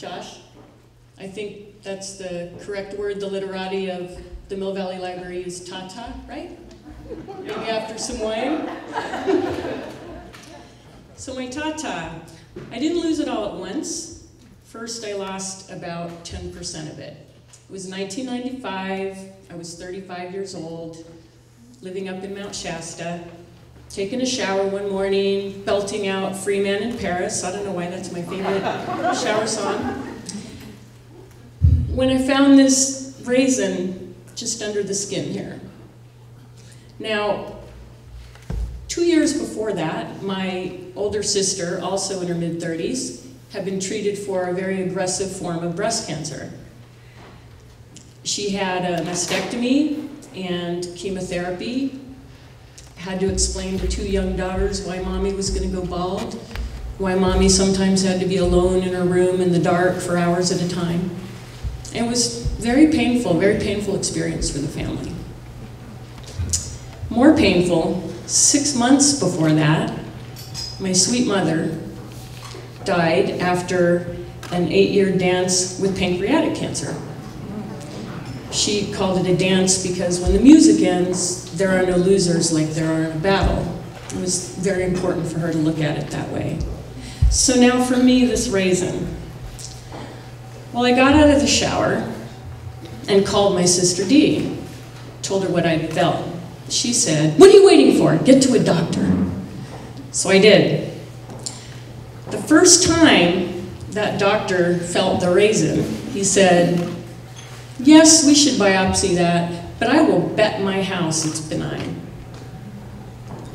Josh. I think that's the correct word. The literati of the Mill Valley Library is Tata, right? Maybe after some wine. So my Tata, I didn't lose it all at once. First, I lost about 10% of it. It was 1995. I was 35 years old, living up in Mount Shasta, taking a shower one morning, belting out Free Man in Paris. I don't know why that's my favorite shower song. When I found this raisin just under the skin here. Now, 2 years before that, my older sister, also in her mid-30s, had been treated for a very aggressive form of breast cancer. She had a mastectomy and chemotherapy, had to explain to 2 young daughters why mommy was going to go bald, why mommy sometimes had to be alone in her room in the dark for hours at a time. It was very painful experience for the family. More painful, 6 months before that, my sweet mother died after an 8-year dance with pancreatic cancer. She called it a dance because when the music ends, there are no losers like there are in a battle. It was very important for her to look at it that way. So now for me, this raisin. Well, I got out of the shower and called my sister Dee, told her what I felt. She said, "What are you waiting for? Get to a doctor." So I did. The first time that doctor felt the raisin, he said, "Yes, we should biopsy that, but I will bet my house it's benign."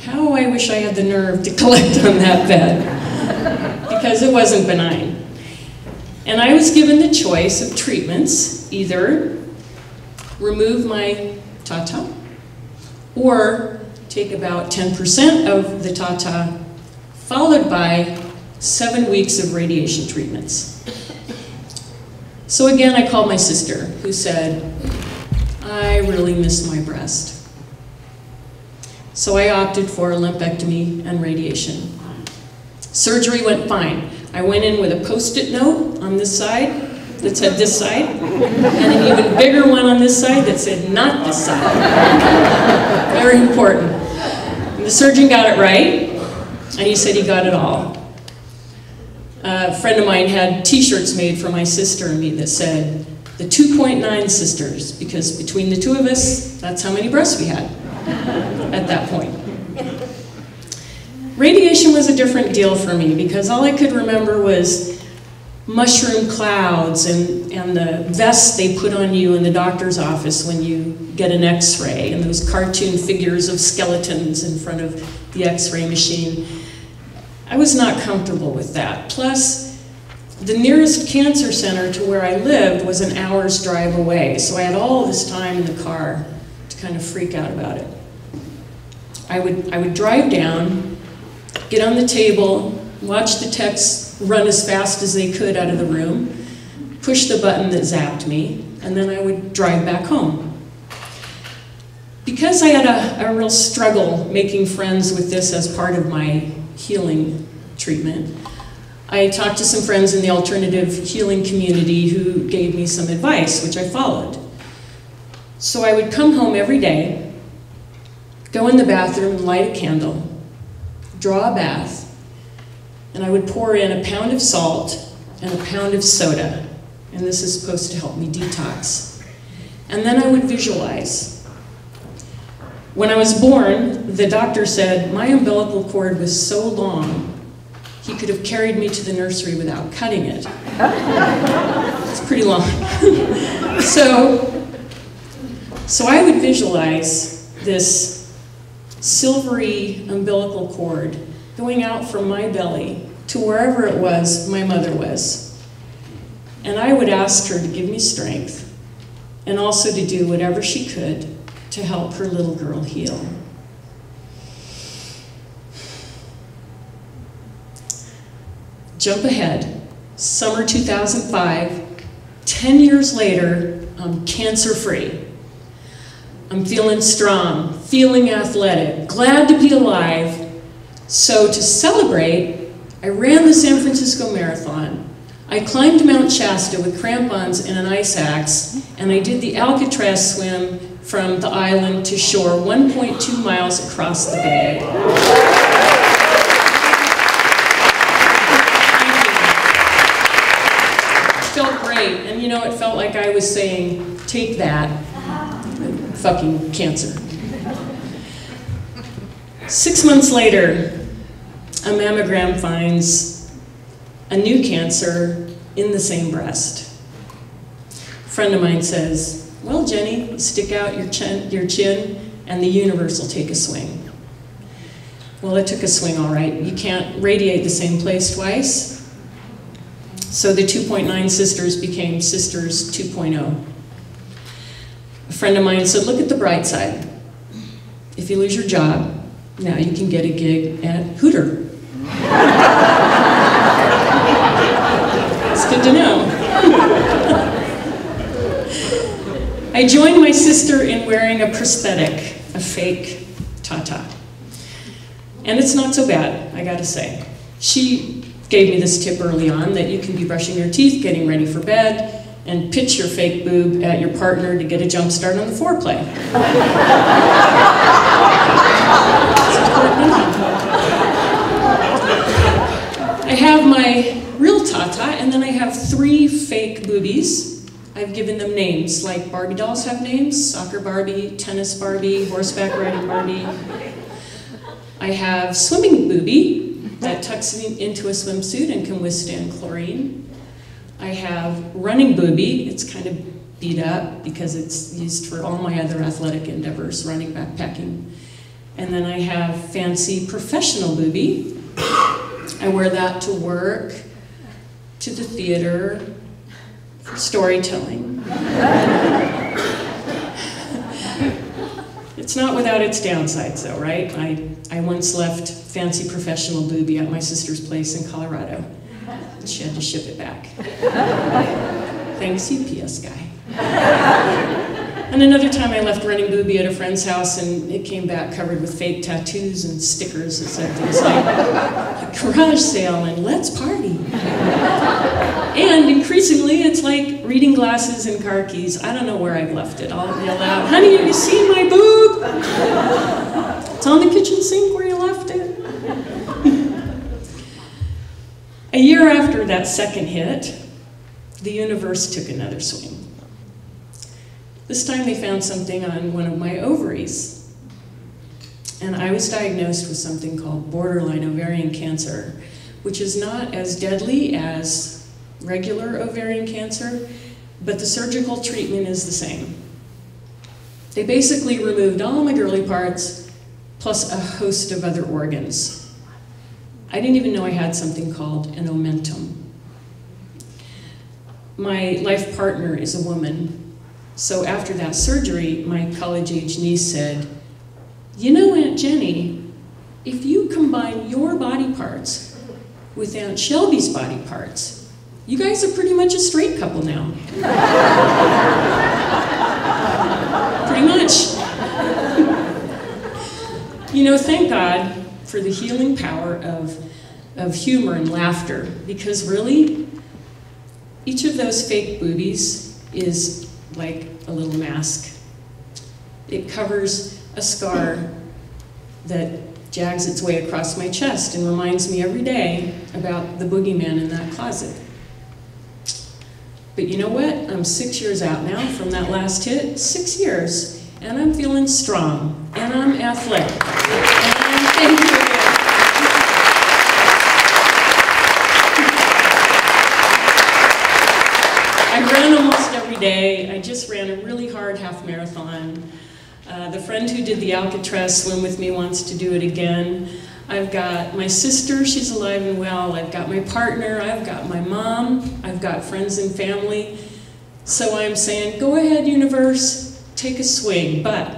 How I wish I had the nerve to collect on that bet, because it wasn't benign. And I was given the choice of treatments, either remove my Tata or take about 10% of the Tata, followed by 7 weeks of radiation treatments. So again, I called my sister, who said, "I really miss my breast." So I opted for a lumpectomy and radiation. Surgery went fine. I went in with a Post-it note on this side that said this side, and an even bigger one on this side that said not this side. Very important. And the surgeon got it right, and he said he got it all. A friend of mine had t-shirts made for my sister and me that said, "The 2.9 sisters," because between the two of us, that's how many breasts we had at that point. Radiation was a different deal for me because all I could remember was mushroom clouds and the vests they put on you in the doctor's office when you get an x-ray, and those cartoon figures of skeletons in front of the x-ray machine. I was not comfortable with that. Plus, the nearest cancer center to where I lived was an hour's drive away, so I had all this time in the car to kind of freak out about it. I would drive down, get on the table, watch the techs run as fast as they could out of the room, push the button that zapped me, and then I would drive back home. Because I had a real struggle making friends with this as part of my healing treatment, I talked to some friends in the alternative healing community who gave me some advice, which I followed. So I would come home every day, go in the bathroom and light a candle, draw a bath, and I would pour in a pound of salt and a pound of soda, and this is supposed to help me detox. And then I would visualize. When I was born, the doctor said my umbilical cord was so long, he could have carried me to the nursery without cutting it. It's pretty long. So I would visualize this silvery umbilical cord going out from my belly to wherever it was my mother was. And I would ask her to give me strength and also to do whatever she could to help her little girl heal. Jump ahead, summer 2005, 10 years later, I'm cancer-free. I'm feeling strong, feeling athletic, glad to be alive. So to celebrate, I ran the San Francisco Marathon I climbed Mount Shasta with crampons and an ice axe, and I did the Alcatraz swim from the island to shore 1.2 miles across the bay. It felt great, and you know, it felt like I was saying, take that, fucking cancer. 6 months later, a mammogram finds a new cancer in the same breast. A friend of mine says, well, Jenny, stick out your chin and the universe will take a swing. Well, it took a swing all right. You can't radiate the same place twice. So the 2.9 sisters became sisters 2.0. A friend of mine said, look at the bright side. If you lose your job, now you can get a gig at Hooter. It's good to know. I joined my sister in wearing a prosthetic, a fake tata. And it's not so bad, I gotta say. She gave me this tip early on that you can be brushing your teeth, getting ready for bed, and pitch your fake boob at your partner to get a jump start on the foreplay. I have my real tata, and then I have 3 fake boobies. I've given them names, like Barbie dolls have names: soccer Barbie, tennis Barbie, horseback riding Barbie. I have swimming booby that tucks into a swimsuit and can withstand chlorine. I have running booby. It's kind of beat up because it's used for all my other athletic endeavors, running, backpacking. And then I have fancy professional booby. I wear that to work, to the theater, for storytelling. It's not without its downsides though, right? I once left fancy professional booby at my sister's place in Colorado. She had to ship it back. Thanks, UPS guy. And another time I left running booby at a friend's house and it came back covered with fake tattoos and stickers that said things like, garage sale and let's party. And increasingly it's like reading glasses and car keys. I don't know where I've left it. I'll yell out, honey, have you seen my boob? It's on the kitchen sink where you left it. A year after that second hit, the universe took another swing. This time they found something on one of my ovaries. And I was diagnosed with something called borderline ovarian cancer, which is not as deadly as regular ovarian cancer, but the surgical treatment is the same. They basically removed all my girly parts, plus a host of other organs. I didn't even know I had something called an omentum. My life partner is a woman. So after that surgery, my college-age niece said, you know, Aunt Jenny, if you combine your body parts with Aunt Shelby's body parts, you guys are pretty much a straight couple now. Pretty much. You know, thank God for the healing power of humor and laughter, because really, each of those fake boobies is like a little mask. It covers a scar that jags its way across my chest and reminds me every day about the boogeyman in that closet. But you know what? I'm 6 years out now from that last hit, 6 years, and I'm feeling strong, and I'm athletic. And thank you again. I run almost every day. I just ran a really hard half marathon. The friend who did the Alcatraz swim with me wants to do it again. I've got my sister, she's alive and well. I've got my partner, I've got my mom, I've got friends and family. So I'm saying, go ahead, universe, take a swing, but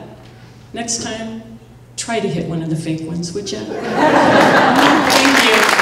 next time, try to hit one of the fake ones, would you? Thank you.